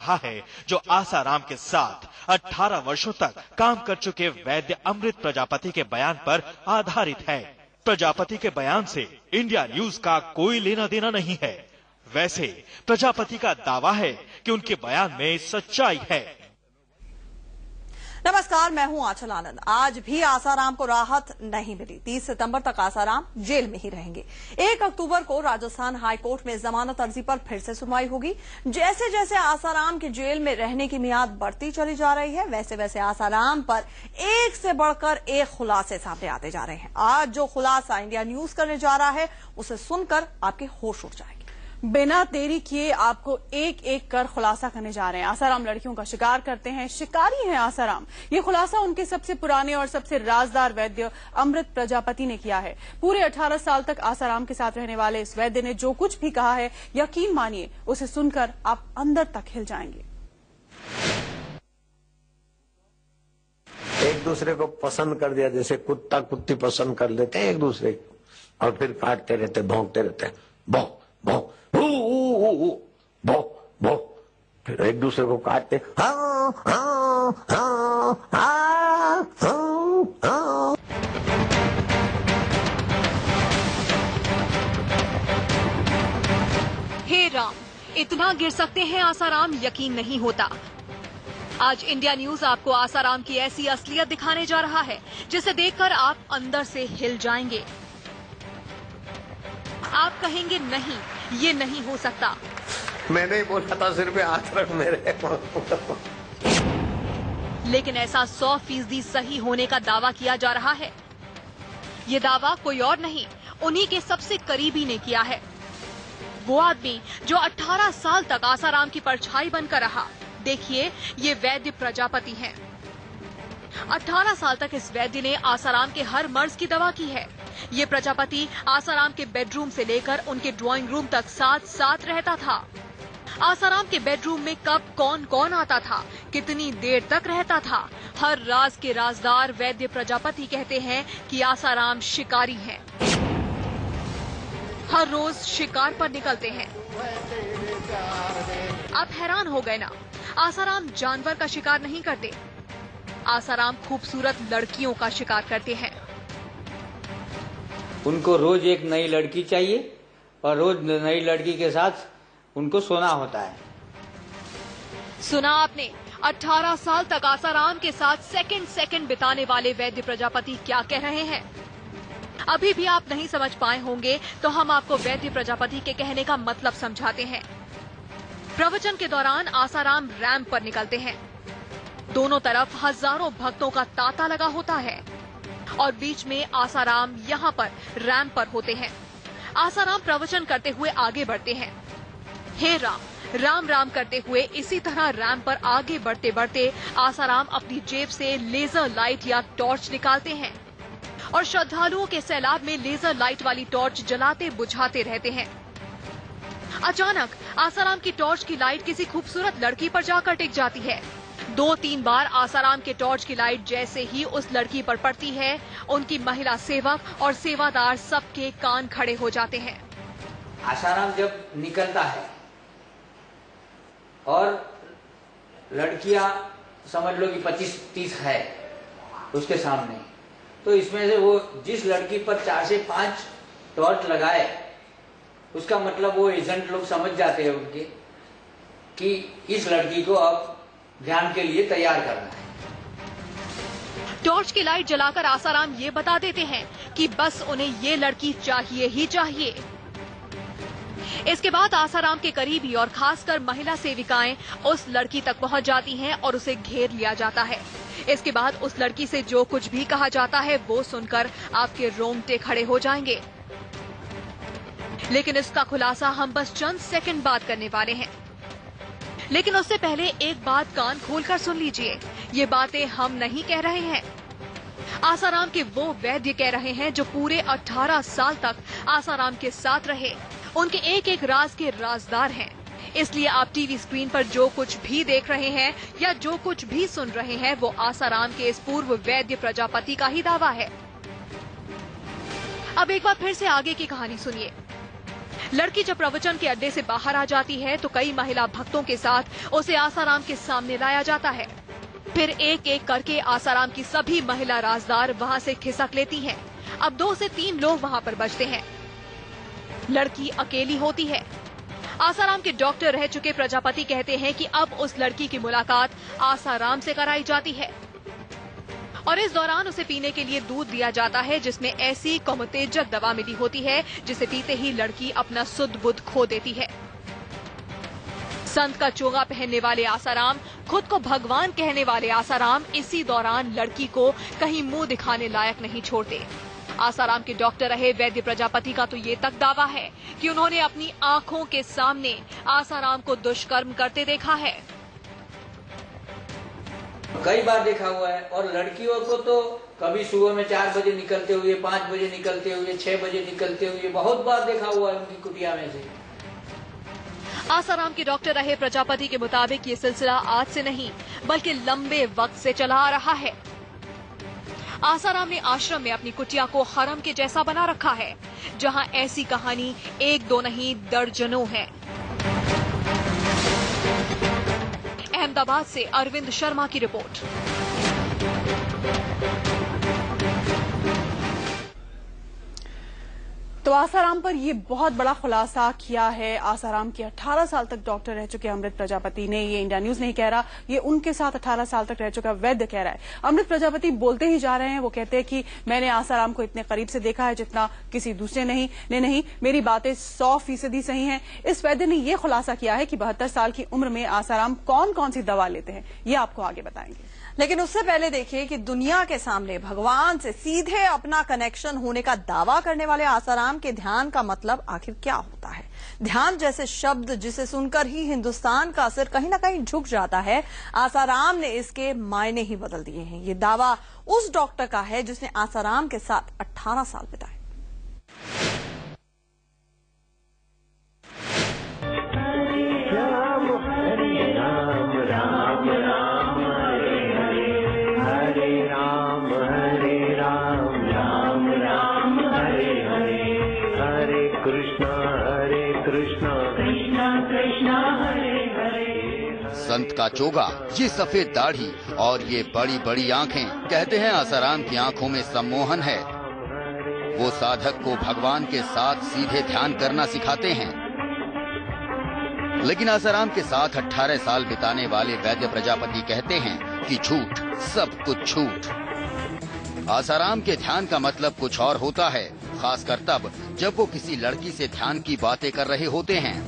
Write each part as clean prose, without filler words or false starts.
रहा है, जो आसाराम के साथ 18 वर्षों तक काम कर चुके वैद्य अमृत प्रजापति के बयान पर आधारित है। प्रजापति के बयान से इंडिया न्यूज का कोई लेना देना नहीं है। वैसे प्रजापति का दावा है कि उनके बयान में सच्चाई है। नमस्कार, मैं हूं आंचल आनंद। आज भी आसाराम को राहत नहीं मिली। 30 सितंबर तक आसाराम जेल में ही रहेंगे। 1 अक्टूबर को राजस्थान हाईकोर्ट में जमानत अर्जी पर फिर से सुनवाई होगी। जैसे जैसे आसाराम के जेल में रहने की मियाद बढ़ती चली जा रही है, वैसे वैसे आसाराम पर एक से बढ़कर एक खुलासे सामने आते जा रहे हैं। आज जो खुलासा इंडिया न्यूज करने जा रहा है, उसे सुनकर आपके होश उड़ जाएंगे। बिना देरी किए आपको एक एक कर खुलासा करने जा रहे हैं। आसाराम लड़कियों का शिकार करते हैं, शिकारी हैं आसाराम। ये खुलासा उनके सबसे पुराने और सबसे राजदार वैद्य अमृत प्रजापति ने किया है। पूरे 18 साल तक आसाराम के साथ रहने वाले इस वैद्य ने जो कुछ भी कहा है, यकीन मानिए उसे सुनकर आप अंदर तक हिल जाएंगे। एक दूसरे को पसंद कर दिया, जैसे कुत्ता कुत्ती पसंद कर लेते हैं एक दूसरे को, और फिर काटते रहते, भौंकते रहते, भौंक भौंक भौंक भौंक, फिर एक दूसरे को काटते। हे राम, इतना गिर सकते हैं आसाराम, यकीन नहीं होता। आज इंडिया न्यूज आपको आसाराम की ऐसी असलियत दिखाने जा रहा है जिसे देखकर आप अंदर से हिल जाएंगे। आप कहेंगे नहीं, ये नहीं हो सकता। मैंने ही बोला था सिर पे हाथ रख मेरे। लेकिन ऐसा 100% सही होने का दावा किया जा रहा है। ये दावा कोई और नहीं, उन्हीं के सबसे करीबी ने किया है। वो आदमी जो 18 साल तक आसाराम की परछाई बनकर रहा। देखिए, ये वैद्य प्रजापति हैं। 18 साल तक इस वैद्य ने आसाराम के हर मर्ज की दवा की है। ये प्रजापति आसाराम के बेडरूम से लेकर उनके ड्राइंग रूम तक साथ साथ रहता था। आसाराम के बेडरूम में कब कौन कौन आता था, कितनी देर तक रहता था, हर राज के राजदार वैद्य प्रजापति कहते हैं कि आसाराम शिकारी हैं। हर रोज शिकार पर निकलते हैं। आप हैरान हो गए ना? आसाराम जानवर का शिकार नहीं करते, आसाराम खूबसूरत लड़कियों का शिकार करते हैं। उनको रोज एक नई लड़की चाहिए और रोज नई लड़की के साथ उनको सोना होता है। सुना आपने, 18 साल तक आसाराम के साथ सेकंड बिताने वाले वैद्य प्रजापति क्या कह रहे हैं। अभी भी आप नहीं समझ पाए होंगे तो हम आपको वैद्य प्रजापति के कहने का मतलब समझाते हैं। प्रवचन के दौरान आसाराम रैंप पर निकलते हैं। दोनों तरफ हजारों भक्तों का तांता लगा होता है और बीच में आसाराम यहाँ पर रैंप पर होते हैं। आसाराम प्रवचन करते हुए आगे बढ़ते हैं। हे राम, राम राम करते हुए इसी तरह रैंप पर आगे बढ़ते बढ़ते आसाराम अपनी जेब से लेजर लाइट या टॉर्च निकालते हैं और श्रद्धालुओं के सैलाब में लेजर लाइट वाली टॉर्च जलाते बुझाते रहते हैं। अचानक आसाराम की टॉर्च की लाइट किसी खूबसूरत लड़की पर जाकर टिक जाती है। 2-3 बार आसाराम के टॉर्च की लाइट जैसे ही उस लड़की पर पड़ती है, उनकी महिला सेवक और सेवादार सबके कान खड़े हो जाते हैं। आसाराम जब निकलता है और लड़कियां समझ लो कि 25-30 है उसके सामने, तो इसमें से वो जिस लड़की पर 4 से 5 टॉर्च लगाए, उसका मतलब वो एजेंट लोग समझ जाते हैं उनके कि इस लड़की को अब ध्यान के लिए तैयार करना है। टॉर्च की लाइट जलाकर आसाराम ये बता देते हैं कि बस उन्हें ये लड़की चाहिए ही चाहिए। इसके बाद आसाराम के करीबी और खासकर महिला सेविकाएं उस लड़की तक पहुंच जाती हैं और उसे घेर लिया जाता है। इसके बाद उस लड़की से जो कुछ भी कहा जाता है वो सुनकर आपके रोंगटे खड़े हो जाएंगे। लेकिन इसका खुलासा हम बस चंद सेकंड बाद करने वाले हैं। लेकिन उससे पहले एक बात कान खोलकर सुन लीजिए, ये बातें हम नहीं कह रहे हैं, आसाराम के वो वैद्य कह रहे हैं जो पूरे 18 साल तक आसाराम के साथ रहे। उनके एक एक राज के राजदार हैं। इसलिए आप टीवी स्क्रीन पर जो कुछ भी देख रहे हैं या जो कुछ भी सुन रहे हैं वो आसाराम के इस पूर्व वैद्य प्रजापति का ही दावा है। अब एक बार फिर से आगे की कहानी सुनिए। लड़की जब प्रवचन के अड्डे से बाहर आ जाती है तो कई महिला भक्तों के साथ उसे आसाराम के सामने लाया जाता है। फिर एक एक करके आसाराम की सभी महिला राजदार वहां से खिसक लेती हैं। अब 2 से 3 लोग वहां पर बचते हैं। लड़की अकेली होती है। आसाराम के डॉक्टर रह चुके प्रजापति कहते हैं कि अब उस लड़की की मुलाकात आसाराम से कराई जाती है और इस दौरान उसे पीने के लिए दूध दिया जाता है जिसमें ऐसी कमुतेजक दवा मिली होती है जिसे पीते ही लड़की अपना सुध बुध खो देती है। संत का चोगा पहनने वाले आसाराम, खुद को भगवान कहने वाले आसाराम इसी दौरान लड़की को कहीं मुंह दिखाने लायक नहीं छोड़ते। आसाराम के डॉक्टर रहे वैद्य प्रजापति का तो ये तक दावा है कि उन्होंने अपनी आंखों के सामने आसाराम को दुष्कर्म करते देखा है। कई बार देखा हुआ है। और लड़कियों को तो कभी सुबह में 4 बजे निकलते हुए, 5 बजे निकलते हुए, 6 बजे निकलते हुए बहुत बार देखा हुआ है उनकी कुटिया में से। आसाराम के डॉक्टर रहे प्रजापति के मुताबिक ये सिलसिला आज से नहीं बल्कि लंबे वक्त से चला आ रहा है। आसाराम ने आश्रम में अपनी कुटिया को हरम के जैसा बना रखा है जहां ऐसी कहानी 1-2 नहीं दर्जनों है। अहमदाबाद से अरविंद शर्मा की रिपोर्ट। तो आसाराम पर ये बहुत बड़ा खुलासा किया है आसाराम के 18 साल तक डॉक्टर रह चुके अमृत प्रजापति ने। ये इंडिया न्यूज नहीं कह रहा, ये उनके साथ 18 साल तक रह चुका वैद्य कह रहा है। अमृत प्रजापति बोलते ही जा रहे हैं। वो कहते हैं कि मैंने आसाराम को इतने करीब से देखा है जितना किसी दूसरे नहीं, मेरी बातें 100% सही हैं। इस वैद्य ने ये खुलासा किया है कि 72 साल की उम्र में आसाराम कौन कौन सी दवा लेते हैं, ये आपको आगे बताएंगे। लेकिन उससे पहले देखिए कि दुनिया के सामने भगवान से सीधे अपना कनेक्शन होने का दावा करने वाले आसाराम के ध्यान का मतलब आखिर क्या होता है। ध्यान जैसे शब्द जिसे सुनकर ही हिंदुस्तान का सिर कहीं ना कहीं झुक जाता है, आसाराम ने इसके मायने ही बदल दिए हैं। ये दावा उस डॉक्टर का है जिसने आसाराम के साथ 18 साल बिताए। संत का चोगा, ये सफेद दाढ़ी और ये बड़ी बड़ी आंखें, कहते हैं आसाराम की आंखों में सम्मोहन है। वो साधक को भगवान के साथ सीधे ध्यान करना सिखाते हैं। लेकिन आसाराम के साथ 18 साल बिताने वाले वैद्य प्रजापति कहते हैं कि झूठ, सब कुछ झूठ। आसाराम के ध्यान का मतलब कुछ और होता है, खासकर तब जब वो किसी लड़की से ध्यान की बातें कर रहे होते हैं।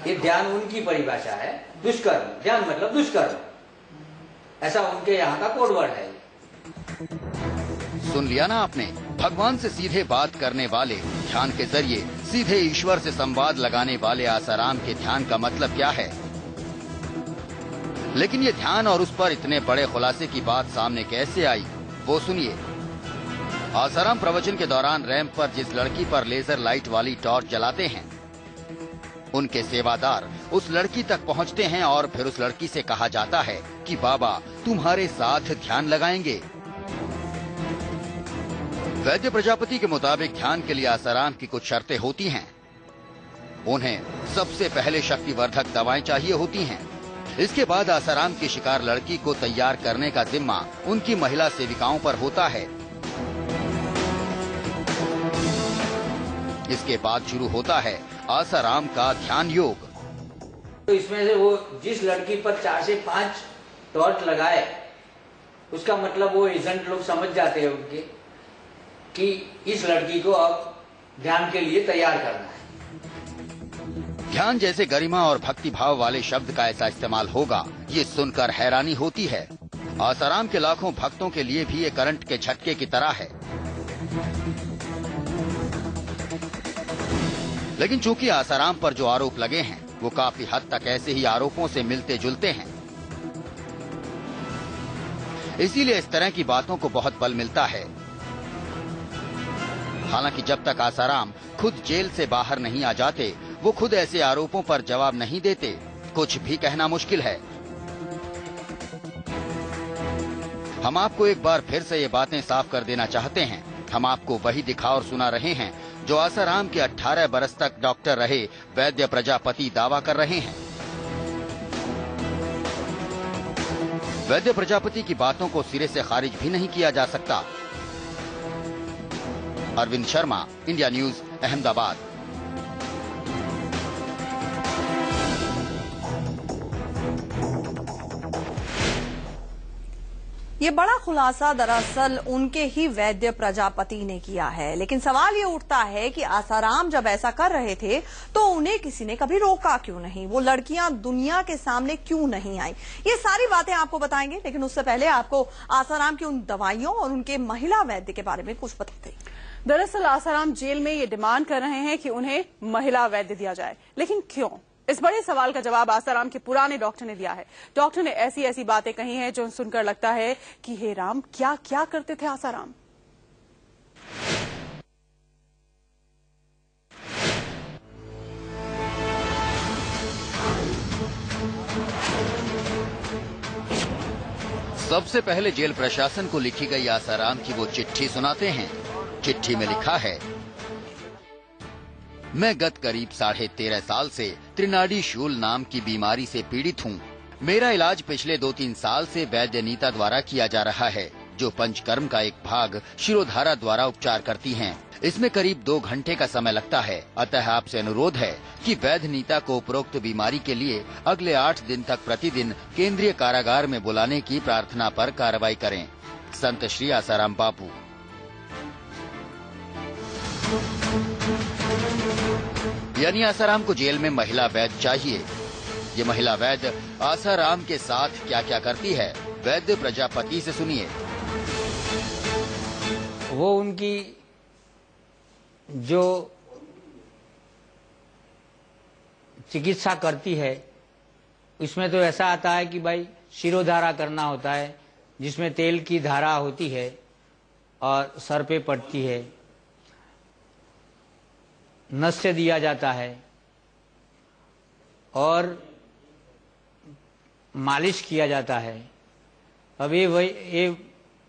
ये ध्यान उनकी परिभाषा है, दुष्कर्म। ध्यान मतलब दुष्कर्म, ऐसा उनके यहाँ का कोड वर्ड है। सुन लिया ना आपने, भगवान से सीधे बात करने वाले, ध्यान के जरिए सीधे ईश्वर से संवाद लगाने वाले आसाराम के ध्यान का मतलब क्या है। लेकिन ये ध्यान और उस पर इतने बड़े खुलासे की बात सामने कैसे आई, वो सुनिए। आसाराम प्रवचन के दौरान रैंप पर जिस लड़की पर लेजर लाइट वाली टॉर्च जलाते हैं, उनके सेवादार उस लड़की तक पहुंचते हैं और फिर उस लड़की से कहा जाता है कि बाबा तुम्हारे साथ ध्यान लगाएंगे। वैद्य प्रजापति के मुताबिक ध्यान के लिए आसाराम की कुछ शर्तें होती हैं। उन्हें सबसे पहले शक्तिवर्धक दवाएं चाहिए होती हैं। इसके बाद आसाराम की शिकार लड़की को तैयार करने का जिम्मा उनकी महिला सेविकाओं पर होता है। इसके बाद शुरू होता है आसाराम का ध्यान योग। तो इसमें से वो जिस लड़की पर 4 से 5 टॉर्च लगाए, उसका मतलब वो एजेंट लोग समझ जाते हैं उनके कि इस लड़की को अब ध्यान के लिए तैयार करना है। ध्यान जैसे गरिमा और भक्ति भाव वाले शब्द का ऐसा इस्तेमाल होगा, ये सुनकर हैरानी होती है। आसाराम के लाखों भक्तों के लिए भी ये करंट के झटके की तरह है। लेकिन चूंकि आसाराम पर जो आरोप लगे हैं वो काफी हद तक ऐसे ही आरोपों से मिलते जुलते हैं, इसीलिए इस तरह की बातों को बहुत बल मिलता है। हालांकि जब तक आसाराम खुद जेल से बाहर नहीं आ जाते, वो खुद ऐसे आरोपों पर जवाब नहीं देते। कुछ भी कहना मुश्किल है। हम आपको एक बार फिर से ये बातें साफ कर देना चाहते हैं। हम आपको वही दिखा और सुना रहे हैं जो आसाराम के 18 बरस तक डॉक्टर रहे वैद्य प्रजापति दावा कर रहे हैं। वैद्य प्रजापति की बातों को सिरे से खारिज भी नहीं किया जा सकता। Arvind Sharma, India News, Ahmedabad. ये बड़ा खुलासा दरअसल उनके ही वैद्य प्रजापति ने किया है, लेकिन सवाल ये उठता है कि आसाराम जब ऐसा कर रहे थे तो उन्हें किसी ने कभी रोका क्यों नहीं? वो लड़कियां दुनिया के सामने क्यों नहीं आई? ये सारी बातें आपको बताएंगे, लेकिन उससे पहले आपको आसाराम की उन दवाइयों और उनके महिला वैद्य के बारे में कुछ बताते हैं। दरअसल आसाराम जेल में ये डिमांड कर रहे हैं कि उन्हें महिला वैद्य दिया जाए, लेकिन क्यों? इस बड़े सवाल का जवाब आसाराम के पुराने डॉक्टर ने दिया है। डॉक्टर ने ऐसी ऐसी बातें कही हैं जो सुनकर लगता है कि हे राम, क्या क्या करते थे आसाराम। सबसे पहले जेल प्रशासन को लिखी गई आसाराम की वो चिट्ठी सुनाते हैं। चिट्ठी में लिखा है, मैं गत करीब 13.5 साल से त्रिनाडी शूल नाम की बीमारी से पीड़ित हूँ। मेरा इलाज पिछले 2-3 साल से वैद्य नीता द्वारा किया जा रहा है, जो पंचकर्म का एक भाग शिरोधारा द्वारा उपचार करती हैं। इसमें करीब 2 घंटे का समय लगता है। अतः आपसे अनुरोध है कि वैद्य नीता को उपरोक्त बीमारी के लिए अगले 8 दिन तक प्रतिदिन केंद्रीय कारागार में बुलाने की प्रार्थना पर कार्रवाई करें। संत श्री आसाराम बापू। यानी आसाराम को जेल में महिला वैद्य चाहिए। ये महिला वैद्य आसाराम के साथ क्या क्या करती है, वैद्य प्रजापति से सुनिए। वो उनकी जो चिकित्सा करती है उसमें तो ऐसा आता है कि भाई शिरोधारा करना होता है, जिसमें तेल की धारा होती है और सर पे पड़ती है, नस्य दिया जाता है और मालिश किया जाता है। अब ये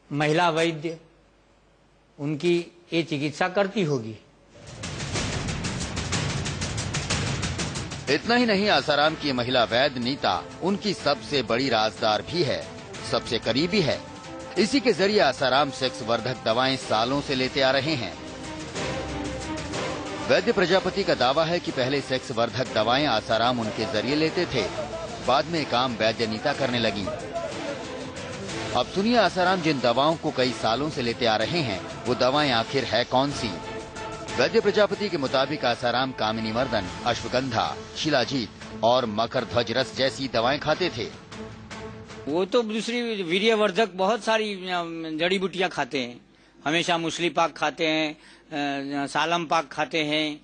महिला वैद्य उनकी ये चिकित्सा करती होगी। इतना ही नहीं, आसाराम की महिला वैद्य नीता उनकी सबसे बड़ी राजदार भी है, सबसे करीबी है। इसी के जरिए आसाराम सेक्स वर्धक दवाएं सालों से लेते आ रहे हैं। वैद्य प्रजापति का दावा है कि पहले सेक्स वर्धक दवाएं आसाराम उनके जरिए लेते थे, बाद में काम वैद्य नीता करने लगी। अब सुनिए आसाराम जिन दवाओं को कई सालों से लेते आ रहे हैं, वो दवाएं आखिर है कौन सी? वैद्य प्रजापति के मुताबिक आसाराम कामिनी मर्दन, अश्वगंधा, शिलाजीत और मकर ध्वज रस जैसी दवाएं खाते थे। वो तो दूसरी वीर्यवर्धक बहुत सारी जड़ी बूटियां खाते हैं। हमेशा मुसली पाक खाते हैं, सालम पाक खाते हैं,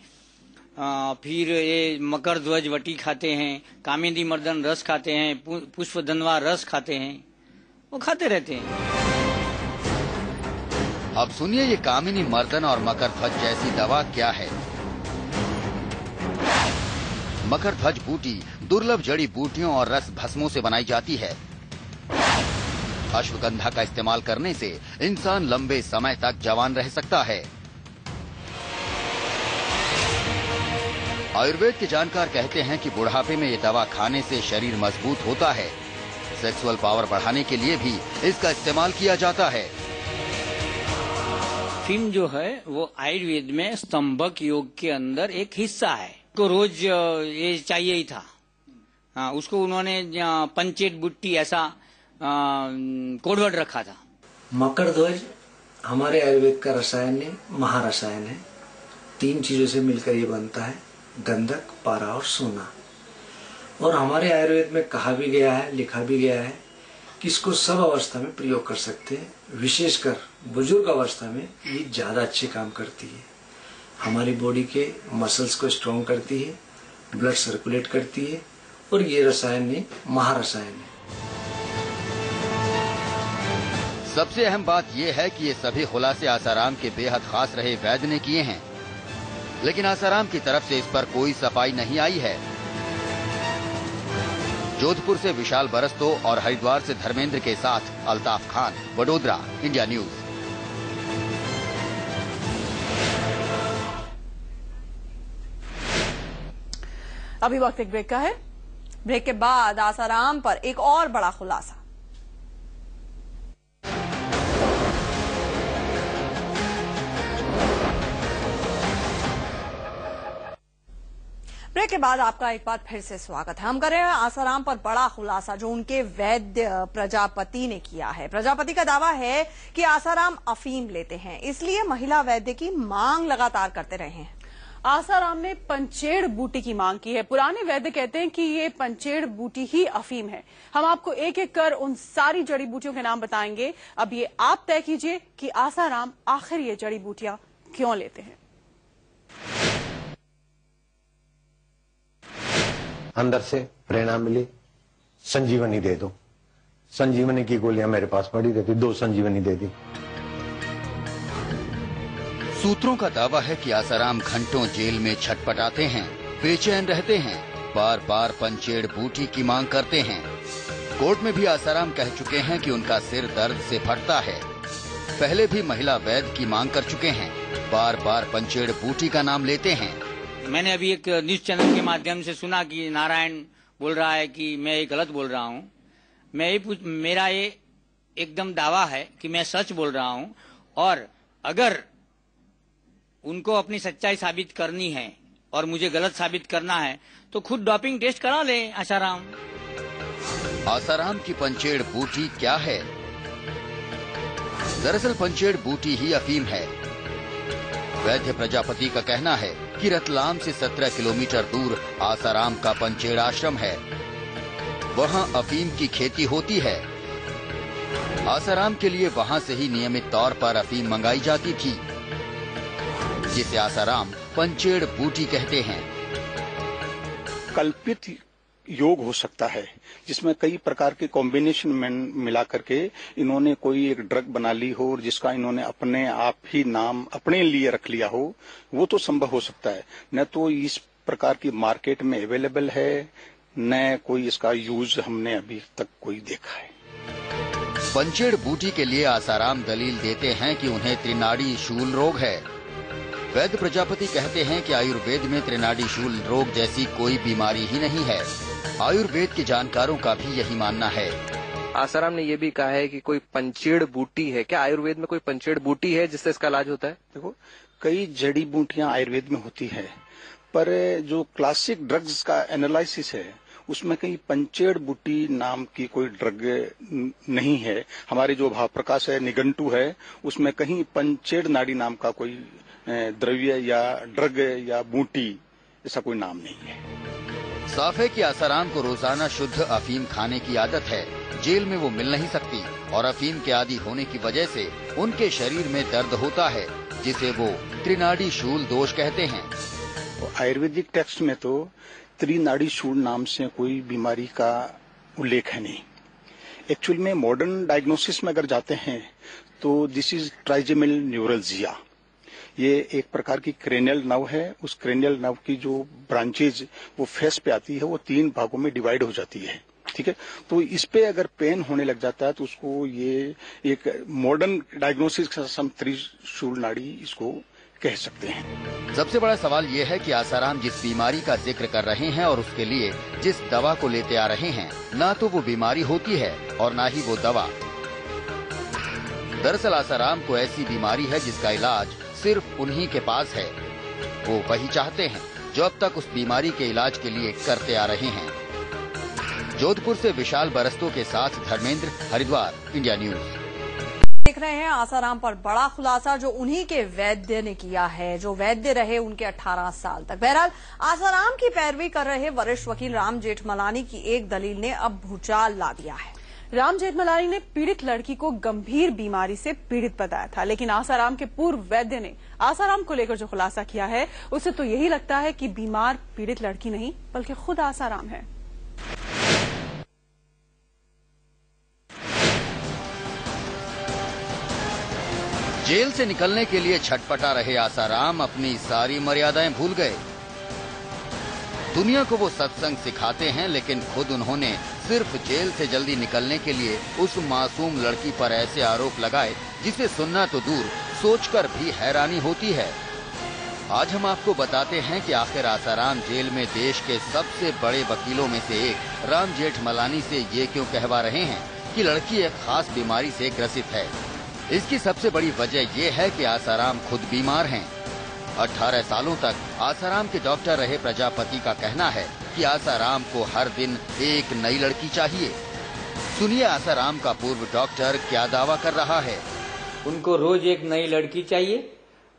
फिर ये मकर ध्वज वटी खाते हैं, कामिनी मर्दन रस खाते हैं, पुष्प धनवा रस खाते हैं, वो खाते रहते हैं। अब सुनिए ये कामिनी मर्दन और मकर ध्वज जैसी दवा क्या है। मकर ध्वज बूटी दुर्लभ जड़ी बूटियों और रस भस्मों से बनाई जाती है। अश्वगंधा का इस्तेमाल करने से इंसान लंबे समय तक जवान रह सकता है। आयुर्वेद के जानकार कहते हैं कि बुढ़ापे में ये दवा खाने से शरीर मजबूत होता है। सेक्सुअल पावर बढ़ाने के लिए भी इसका इस्तेमाल किया जाता है। फिल्म जो है वो आयुर्वेद में स्तंभक योग के अंदर एक हिस्सा है। तो रोज ये चाहिए ही था। हाँ, उसको उन्होंने पंचेट बुट्टी ऐसा कोडवर्ड रखा था। मकर ध्वज हमारे आयुर्वेद का रसायन है, महारसायन है। 3 चीजों से मिलकर ये बनता है, गंधक, पारा और सोना। और हमारे आयुर्वेद में कहा भी गया है, लिखा भी गया है कि इसको सब अवस्था में प्रयोग कर सकते हैं। विशेषकर बुजुर्ग अवस्था में ये ज्यादा अच्छे काम करती है। हमारी बॉडी के मसल्स को स्ट्रॉन्ग करती है, ब्लड सर्कुलेट करती है, और ये रसायन है, महारसायन है। सबसे अहम बात यह है कि ये सभी खुलासे आसाराम के बेहद खास रहे वैद्य ने किए हैं, लेकिन आसाराम की तरफ से इस पर कोई सफाई नहीं आई है। जोधपुर से विशाल बरस्तों और हरिद्वार से धर्मेंद्र के साथ अल्ताफ खान, वडोदरा, इंडिया न्यूज। अभी वक्त एक ब्रेक का है। ब्रेक के बाद आसाराम पर एक और बड़ा खुलासा। ब्रेक के बाद आपका एक बार फिर से स्वागत है। हम कर रहे हैं आसाराम पर बड़ा खुलासा जो उनके वैद्य प्रजापति ने किया है। प्रजापति का दावा है कि आसाराम अफीम लेते हैं, इसलिए महिला वैद्य की मांग लगातार करते रहे हैं। आसाराम ने पंचेड़ बूटी की मांग की है। पुराने वैद्य कहते हैं कि ये पंचेड़ बूटी ही अफीम है। हम आपको एक एक कर उन सारी जड़ी बूटियों के नाम बताएंगे। अब ये आप तय कीजिए कि आसाराम आखिर ये जड़ी बूटियां क्यों लेते हैं। अंदर से प्रेरणा मिली, संजीवनी दे दो। संजीवनी की गोलियां मेरे पास पड़ी रहती, 2 संजीवनी दे दी। सूत्रों का दावा है कि आसाराम घंटों जेल में छटपटाते हैं, बेचैन रहते हैं, बार बार पंचेड़ बूटी की मांग करते हैं। कोर्ट में भी आसाराम कह चुके हैं कि उनका सिर दर्द से फटता है। पहले भी महिला वैद्य की मांग कर चुके हैं, बार बार पंचेड़ बूटी का नाम लेते हैं। मैंने अभी एक न्यूज चैनल के माध्यम से सुना कि नारायण बोल रहा है कि मैं ये गलत बोल रहा हूँ। मेरा ये एकदम दावा है कि मैं सच बोल रहा हूँ, और अगर उनको अपनी सच्चाई साबित करनी है और मुझे गलत साबित करना है तो खुद डोपिंग टेस्ट करा ले आसाराम। आसाराम की पंचेड़ बूटी क्या है? दरअसल पंचेड़ बूटी ही अफीम है। वैद्य प्रजापति का कहना है कि रतलाम से 17 किलोमीटर दूर आसाराम का पंचेड़ आश्रम है। वहां अफीम की खेती होती है। आसाराम के लिए वहां से ही नियमित तौर पर अफीम मंगाई जाती थी, जिसे आसाराम पंचेड़ बूटी कहते हैं। कल्पित योग हो सकता है जिसमें कई प्रकार के कॉम्बिनेशन में मिला करके इन्होंने कोई एक ड्रग बना ली हो और जिसका इन्होंने अपने आप ही नाम अपने लिए रख लिया हो, वो तो संभव हो सकता है। न तो इस प्रकार की मार्केट में अवेलेबल है, न कोई इसका यूज हमने अभी तक कोई देखा है। पंचेड़ बूटी के लिए आसाराम दलील देते हैं कि उन्हें त्रिनाड़ी शूल रोग है। वैद्य प्रजापति कहते हैं कि आयुर्वेद में त्रिनाड़ी शूल रोग जैसी कोई बीमारी ही नहीं है। आयुर्वेद के जानकारों का भी यही मानना है। आसाराम ने यह भी कहा है कि कोई पंचेड़ बूटी है। क्या आयुर्वेद में कोई पंचेड़ बूटी है जिससे इसका इलाज होता है? देखो, कई जड़ी बूटियां आयुर्वेद में होती है, पर जो क्लासिक ड्रग्स का एनालिसिस है उसमें कहीं पंचेड़ बूटी नाम की कोई ड्रग नहीं है। हमारे जो भाव प्रकाश है, निघंटू है, उसमें कहीं पंचेड़ नाड़ी नाम का कोई द्रव्य या ड्रग या बूटी ऐसा कोई नाम नहीं है। साफ है कि आसाराम को रोजाना शुद्ध अफीम खाने की आदत है। जेल में वो मिल नहीं सकती और अफीम के आदी होने की वजह से उनके शरीर में दर्द होता है, जिसे वो त्रिनाड़ी शूल दोष कहते हैं। आयुर्वेदिक टेक्स्ट में तो त्रिनाड़ी शूल नाम से कोई बीमारी का उल्लेख है नहीं। एक्चुअल में मॉडर्न डायग्नोसिस में अगर जाते हैं तो दिस इज ट्राइजेमिनल न्यूरल्जिया। ये एक प्रकार की क्रेनियल नर्व है। उस क्रेनियल नर्व की जो ब्रांचेज वो फेस पे आती है, वो 3 भागों में डिवाइड हो जाती है। ठीक है, तो इस पे अगर पेन होने लग जाता है तो उसको ये एक मॉडर्न डायग्नोसिस का हम त्रिशूल नाड़ी इसको कह सकते हैं। सबसे बड़ा सवाल ये है कि आसाराम जिस बीमारी का जिक्र कर रहे हैं और उसके लिए जिस दवा को लेते आ रहे हैं, ना तो वो बीमारी होती है और ना ही वो दवा। दरअसल आसाराम को ऐसी बीमारी है जिसका इलाज सिर्फ उन्हीं के पास है। वो वही चाहते हैं जो अब तक उस बीमारी के इलाज के लिए करते आ रहे हैं। जोधपुर से विशाल बरस्तों के साथ धर्मेंद्र, हरिद्वार, इंडिया न्यूज। देख रहे हैं आसाराम पर बड़ा खुलासा जो उन्हीं के वैद्य ने किया है, जो वैद्य रहे उनके 18 साल तक। बहरहाल आसाराम की पैरवी कर रहे वरिष्ठ वकील राम जेठमलानी की एक दलील ने अब भूचाल ला दिया है। राम जेठमलानी ने पीड़ित लड़की को गंभीर बीमारी से पीड़ित बताया था, लेकिन आसाराम के पूर्व वैद्य ने आसाराम को लेकर जो खुलासा किया है उससे तो यही लगता है कि बीमार पीड़ित लड़की नहीं बल्कि खुद आसाराम है। जेल से निकलने के लिए छटपटा रहे आसाराम अपनी सारी मर्यादाएं भूल गए। दुनिया को वो सत्संग सिखाते हैं, लेकिन खुद उन्होंने सिर्फ जेल से जल्दी निकलने के लिए उस मासूम लड़की पर ऐसे आरोप लगाए जिसे सुनना तो दूर, सोचकर भी हैरानी होती है। आज हम आपको बताते हैं कि आखिर आसाराम जेल में देश के सबसे बड़े वकीलों में से एक राम जेठमलानी से ये क्यों कहवा रहे हैं कि लड़की एक खास बीमारी से ग्रसित है। इसकी सबसे बड़ी वजह ये है कि आसाराम खुद बीमार हैं। 18 सालों तक आसाराम के डॉक्टर रहे प्रजापति का कहना है कि आसाराम को हर दिन एक नई लड़की चाहिए। सुनिए आसाराम का पूर्व डॉक्टर क्या दावा कर रहा है। उनको रोज एक नई लड़की चाहिए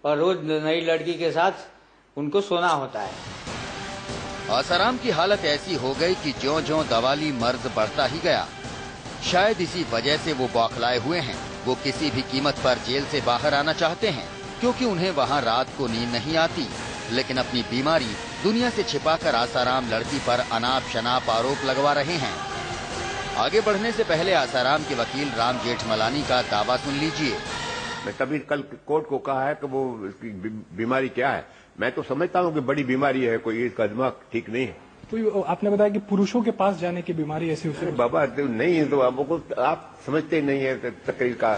और रोज नई लड़की के साथ उनको सोना होता है। आसाराम की हालत ऐसी हो गई कि ज्यों-ज्यों दवाली मर्ज बढ़ता ही गया। शायद इसी वजह से वो बौखलाए हुए हैं। वो किसी भी कीमत पर जेल से बाहर आना चाहते हैं क्योंकि उन्हें वहाँ रात को नींद नहीं आती। लेकिन अपनी बीमारी दुनिया से छिपाकर आसाराम लड़की पर अनाप शनाप आरोप लगवा रहे हैं। आगे बढ़ने से पहले आसाराम के वकील राम जेठमलानी का दावा सुन लीजिए। मैं तभी कल कोर्ट को कहा है कि वो इसकी बीमारी क्या है। मैं तो समझता हूँ कि बड़ी बीमारी है, कोई इसका दिमाग ठीक नहीं है। तो आपने बताया कि पुरुषों के पास जाने की बीमारी ऐसी उसे बाबा नहीं है तो आपको आप समझते ही नहीं है तकरीर का।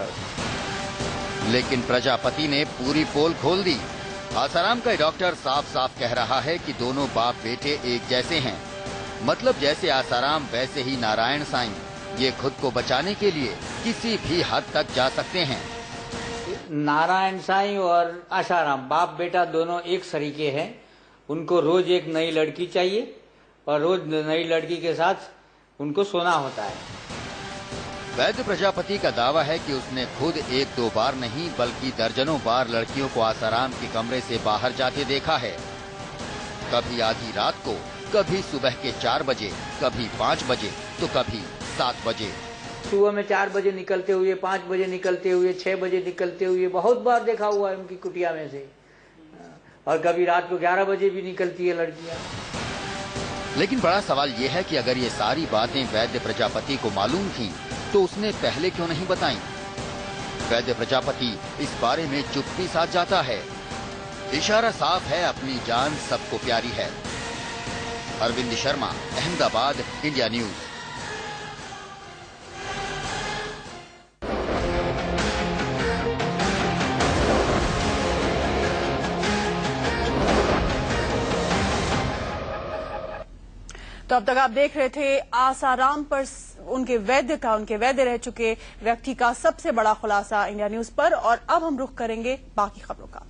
लेकिन प्रजापति ने पूरी पोल खोल दी। आसाराम का डॉक्टर साफ साफ कह रहा है कि दोनों बाप बेटे एक जैसे हैं। मतलब जैसे आसाराम वैसे ही नारायण साईं। ये खुद को बचाने के लिए किसी भी हद तक जा सकते हैं। नारायण साईं और आसाराम बाप बेटा दोनों एक सरीके हैं। उनको रोज एक नई लड़की चाहिए और रोज नई लड़की के साथ उनको सोना होता है। वैद्य प्रजापति का दावा है कि उसने खुद 1-2 बार नहीं बल्कि दर्जनों बार लड़कियों को आसाराम के कमरे से बाहर जाते देखा है। कभी आधी रात को, कभी सुबह के 4 बजे, कभी 5 बजे तो कभी 7 बजे। सुबह में 4 बजे निकलते हुए, 5 बजे निकलते हुए, 6 बजे निकलते हुए बहुत बार देखा हुआ है उनकी कुटिया में से। और कभी रात को 11 बजे भी निकलती है लड़कियां। लेकिन बड़ा सवाल ये है कि अगर ये सारी बातें वैद्य प्रजापति को मालूम थीं, तो उसने पहले क्यों नहीं बताई। वैद्य प्रजापति इस बारे में चुप्पी साध जाता है। इशारा साफ है, अपनी जान सबको प्यारी है। Arvind Sharma, Ahmedabad, India News. तो अब तक आप देख रहे थे आसाराम पर उनके वैद्य रह चुके व्यक्ति का सबसे बड़ा खुलासा इंडिया न्यूज पर। और अब हम रुख करेंगे बाकी खबरों का।